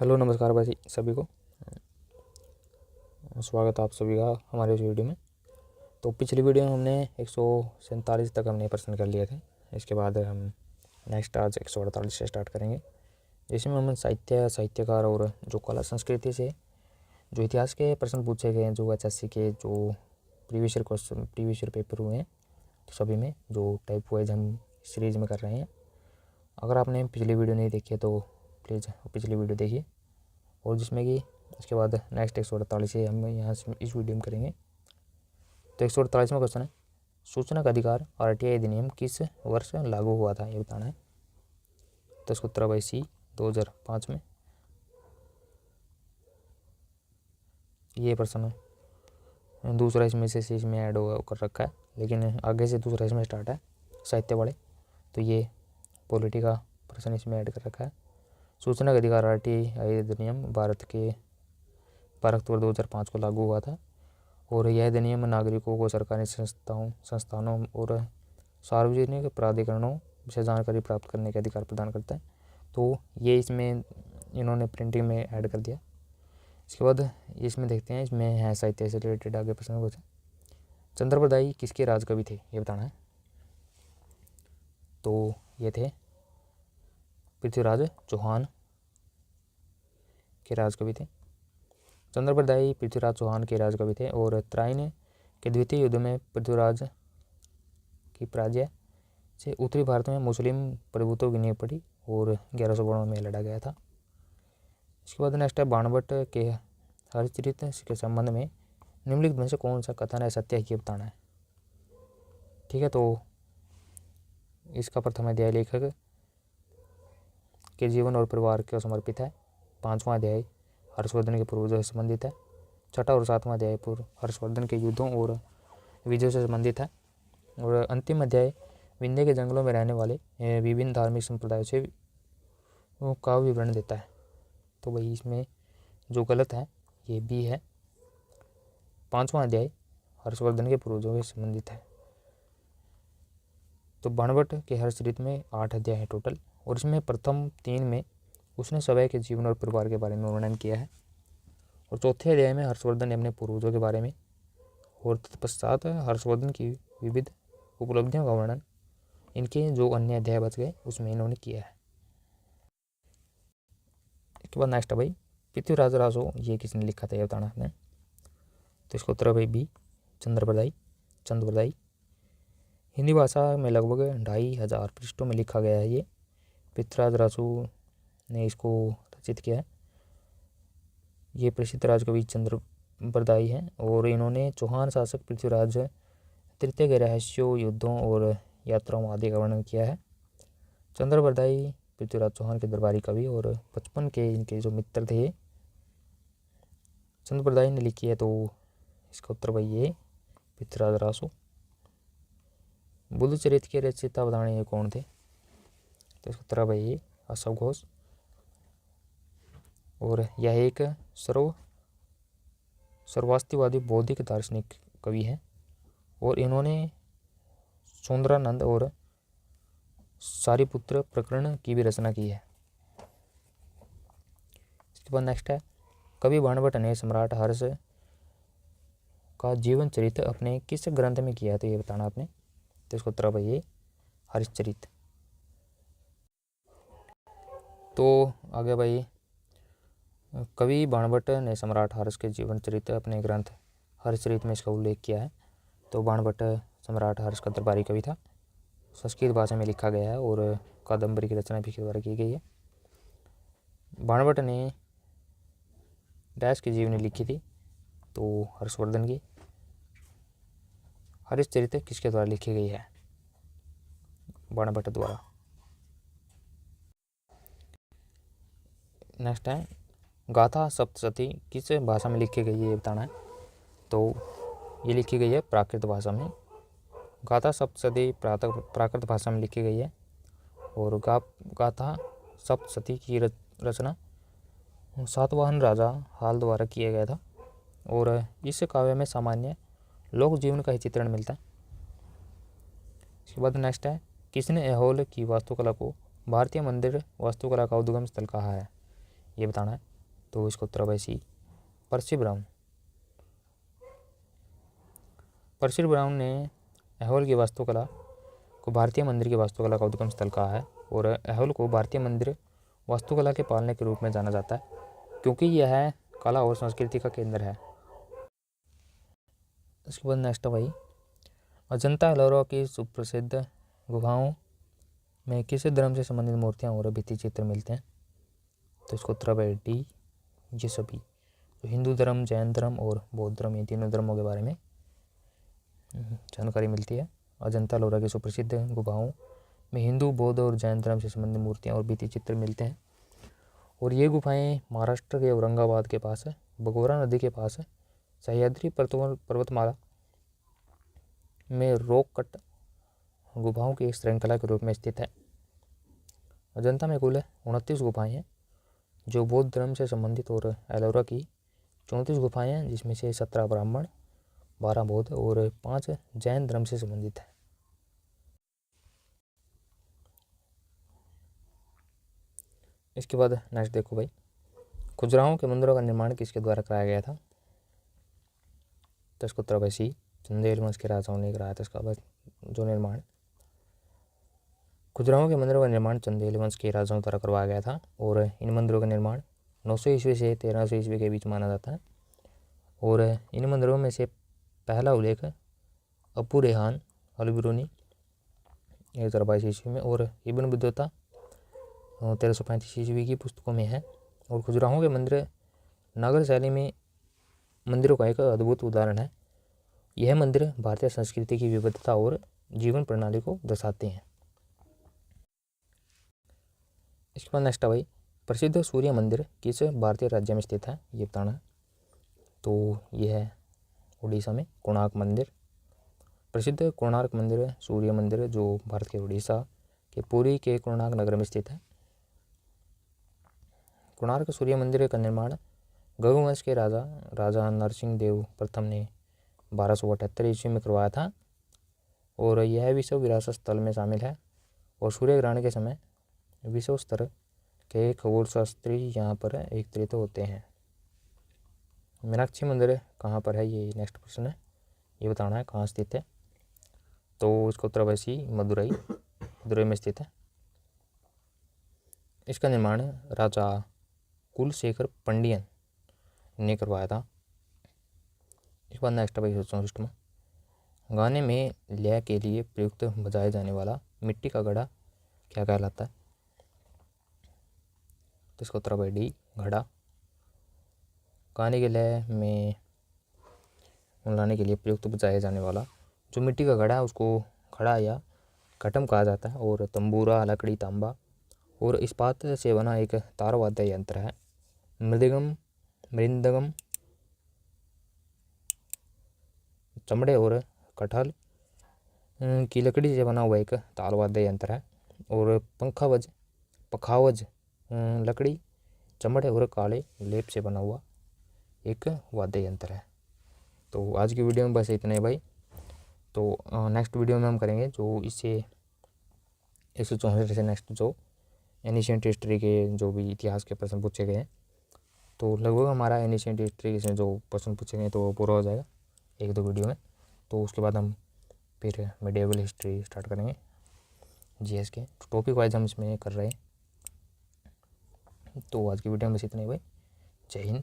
Hello नमस्कार भाई सभी को। स्वागत है आप सभी का हमारे इस वीडियो में। तो पिछली वीडियो में हमने 147 तक हमने प्रश्न कर लिए थे। इसके बाद हम नेक्स्ट आज 148 से स्टार्ट करेंगे, जिसमें हम साहित्यकार और जो कला संस्कृति से जो इतिहास के प्रश्न पूछे गए हैं, जो HSC के जो प्रीवियस ईयर पेपर हुए हैं, तो सभी में जो टाइप वाइज हम सीरीज में कर रहे हैं। अगर आपने पिछली वीडियो नहीं देखी है तो प्लीज़ पिछली वीडियो देखिए, और जिसमें कि इसके बाद नेक्स्ट 148 से हम यहाँ से इस वीडियो में करेंगे। तो 148वां क्वेश्चन है, सूचना का अधिकार RTI अधिनियम किस वर्ष लागू हुआ था, ये बताना है। तो इसको उत्तर भाई सी 2005 में। ये प्रश्न दूसरा इसमें से इसमें ऐड कर रखा है, लेकिन आगे से दूसरा इसमें स्टार्ट है साहित्य वाले, तो ये पॉलिटी का प्रश्न इसमें ऐड कर रखा है। सूचना का अधिकार RTI अधिनियम भारत 12 अक्टूबर 2005 को लागू हुआ था, और यह अधिनियम नागरिकों को सरकारी संस्थानों और सार्वजनिक प्राधिकरणों से जानकारी प्राप्त करने के अधिकार प्रदान करता है। तो ये इसमें इन्होंने प्रिंटिंग में ऐड कर दिया। इसके बाद इसमें देखते हैं, इसमें है साहित्य से रिलेटेड आगे प्रश्न कुछ। चंद्रप्रदायी किसके राजकवि थे, ये बताना है। तो ये थे पृथ्वीराज चौहान के राजकवि थे। चंद्रप्रदायी पृथ्वीराज चौहान के राजकवि थे, और त्राइन के द्वितीय युद्ध में पृथ्वीराज की पराजय से उत्तरी भारत में मुस्लिम प्रभुत्व की नींव पड़ी, और 1152 में लड़ा गया था। इसके बाद नेक्स्ट है, बाणभट्ट के हरचरित के संबंध में निम्नलिखित में से कौन सा कथन है सत्य है, ये बताना है। ठीक है, तो इसका प्रथम अध्याय लेखक के जीवन और परिवार को समर्पित है। 5वां अध्याय हर्षवर्धन के पूर्वजों से संबंधित है। 6ठा और 7वां अध्याय पूर्व हर्षवर्धन के युद्धों और विजयों से संबंधित है। और अंतिम अध्याय विंध्य के जंगलों में रहने वाले विभिन्न धार्मिक संप्रदायों से का विवरण देता है। तो भाई इसमें जो गलत है ये बी है। 5वां अध्याय हर्षवर्धन के पूर्वजों से संबंधित है। तो बाणभट्ट के हर्षचरित में 8 अध्याय है टोटल, और इसमें प्रथम 3 में उसने सवै के जीवन और परिवार के बारे में वर्णन किया है, और चौथे अध्याय में हर्षवर्धन ने अपने पूर्वजों के बारे में, और तत्पश्चात हर्षवर्धन की विविध उपलब्धियों का वर्णन इनके जो अन्य अध्याय बच गए उसमें इन्होंने किया है। इसके बाद नेक्स्ट है भाई, पृथ्वीराज रासो ये किसने लिखा था, ये बताना आपने। तो इसका उत्तर है भाई बी, चंद्रप्रदायी। हिंदी भाषा में लगभग 2500 पृष्ठों में लिखा गया है। ये पृथ्वीराज रासो ने इसको रचित किया है। ये प्रसिद्ध राजकवि चंद्रप्रदायी हैं, और इन्होंने चौहान शासक पृथ्वीराज तृतीय के रहस्यों, युद्धों और यात्राओं आदि का वर्णन किया है। चंद्रप्रदायी पृथ्वीराज चौहान के दरबारी कवि और बचपन के इनके जो मित्र थे चंद्रप्रदायी ने लिखी है। तो इसका उत्तर भाई ये पृथ्वीराज रासो। बुद्ध चरित्र के रचयिता बताने ये कौन थे, तो इसका उत्तर भाई ये अशोक घोष। और यह एक सर्वास्तिवादी बौद्धिक दार्शनिक कवि हैं, और इन्होंने सुंदरानंद और सारिपुत्र प्रकरण की भी रचना की है। इसके बाद नेक्स्ट है, कवि बाणभट्ट ने सम्राट हर्ष का जीवन चरित्र अपने किस ग्रंथ में किया, तो ये बताना आपने। तो इसको उत्तर भाई ये हरिश्चरित। तो आगे भाई, कवि बाणभट्ट ने सम्राट हर्ष के जीवन चरित्र अपने ग्रंथ हर्षचरित में इसका उल्लेख किया है। तो बाणभट्ट सम्राट हर्ष का दरबारी कवि था। संस्कृत भाषा में लिखा गया है, और कादम्बरी की रचना भी इसके द्वारा की गई है। बाणभट्ट ने डैश की जीवनी लिखी थी, तो हर्षवर्धन की। हरिश्चरित किसके द्वारा लिखी गई है, बाणभट्ट द्वारा। नेक्स्ट है, गाथा सप्तशती किस भाषा में लिखी गई है, ये बताना है। तो ये लिखी गई है प्राकृत भाषा में। गाथा सप्तशती प्राकृत भाषा में लिखी गई है, और गाथा सप्तशती की रचना सातवाहन राजा हाल द्वारा किया गया था, और इस काव्य में सामान्य लोक जीवन का ही चित्रण मिलता है। इसके बाद नेक्स्ट है, किसने ऐहोल की वास्तुकला को भारतीय मंदिर वास्तुकला का उद्गम स्थल कहा है, ये बताना है। तो इसका उत्तर है सी, पर्सी ब्राउन। पर्सी ब्राउन ने ऐहोल की वास्तुकला को भारतीय मंदिर की वास्तुकला का उद्गम स्थल कहा है, और ऐहोल को भारतीय मंदिर वास्तुकला के पालने के रूप में जाना जाता है, क्योंकि यह कला और संस्कृति का केंद्र है। इसके बाद नेक्स्ट है भाई, अजंता एलोरा की सुप्रसिद्ध गुफाओं में किस धर्म से संबंधित मूर्तियां और भित्ति चित्र मिलते हैं? तो इसको उत्तर है डी, ये सभी। तो हिंदू धर्म, जैन धर्म और बौद्ध धर्म, ये तीनों धर्मों के बारे में जानकारी मिलती है। अजंता एलोरा की सुप्रसिद्ध गुफाओं में हिंदू, बौद्ध और जैन धर्म से संबंधित मूर्तियां और भित्ति चित्र मिलते हैं, और ये गुफाएं महाराष्ट्र के औरंगाबाद के पास है, बगोरा नदी के पास है, सह्याद्री पर्वतमाला में रॉक कट गुफाओं की एक श्रृंखला के रूप में स्थित है। अजंता में कुल 29 गुफाएं हैं जो बौद्ध धर्म से संबंधित, और एलोरा की 34 गुफाएं हैं जिसमें से 17 ब्राह्मण, 12 बौद्ध और 5 जैन धर्म से संबंधित है। इसके बाद नेक्स्ट देखो भाई, खजुराहो के मंदिरों का निर्माण किसके द्वारा कराया गया था? तो इसका उत्तर है सी, चंदेल वंश के राजाओं ने कराया था इसका जो निर्माण। खजुराहो के मंदिरों का निर्माण चंदेल वंश के राजाओं द्वारा करवाया गया था, और इन मंदिरों का निर्माण 900 ईस्वी से 1300 ईस्वी के बीच माना जाता है, और इन मंदिरों में से पहला उल्लेख अबू रेहान अल-बिरूनी 1022 ईस्वी में और इब्न बतूता 1335 ईस्वी की पुस्तकों में है। और खजुराहो के मंदिर नागर शैली में मंदिरों का एक अद्भुत उदाहरण है। यह मंदिर भारतीय संस्कृति की विविधता और जीवन प्रणाली को दर्शाते हैं। इसके बाद नेक्स्ट है भाई, प्रसिद्ध सूर्य मंदिर किस भारतीय राज्य में स्थित है, ये बताना है। तो यह है उड़ीसा में कोणार्क मंदिर। प्रसिद्ध कोणार्क मंदिर सूर्य मंदिर जो भारत के उड़ीसा के पुरी के कोणार्क नगर में स्थित है। कोणार्क सूर्य मंदिर का निर्माण गंग वंश के राजा नरसिंह देव प्रथम ने 1278 ईस्वी में करवाया था, और यह विश्व विरासत स्थल में शामिल है, और सूर्य ग्रहण के समय विश्व स्तर के खगोलशास्त्री यहाँ पर एकत्रित होते हैं। मीनाक्षी मंदिर कहाँ पर है, ये नेक्स्ट प्रश्न है, ये बताना है कहाँ स्थित है। तो इसका उत्तर है सी, मदुरई में स्थित है। इसका निर्माण राजा कुलशेखर पंडियन ने करवाया था। इसके बाद नेक्स्ट है भाई 64वां, गाने में लय के लिए प्रयुक्त बजाए जाने वाला मिट्टी का घड़ा क्या कहलाता है? तो इसका उत्तर है डी, घड़ा। गाने के लय में लाने के लिए प्रयुक्त बजाए जाने वाला जो मिट्टी का घड़ा है उसको घड़ा या घटम कहा जाता है, और तंबूरा, लकड़ी, तांबा और इस्पात से बना एक तारवाद्य यंत्र है। मृदंगम चमड़े और कटहल की लकड़ी से बना हुआ एक तालवाद्य यंत्र है, और पखावज लकड़ी, चमड़े और काले लेप से बना हुआ एक वाद्य यंत्र है। तो आज की वीडियो में बस इतना ही भाई। तो नेक्स्ट वीडियो में हम करेंगे जो इससे 164 से नेक्स्ट जो एनिशिएंट हिस्ट्री के जो भी इतिहास के प्रश्न पूछे गए हैं, तो लगभग हमारा एनिशिएंट हिस्ट्री से जो प्रश्न पूछे गए तो वो पूरा हो जाएगा 1-2 वीडियो में। तो उसके बाद हम फिर मिडिएवल हिस्ट्री स्टार्ट करेंगे जीएस के टॉपिक वाइज हम इसमें कर रहे हैं। तो आज की वीडियो में बस इतना ही भाई। जय हिंद।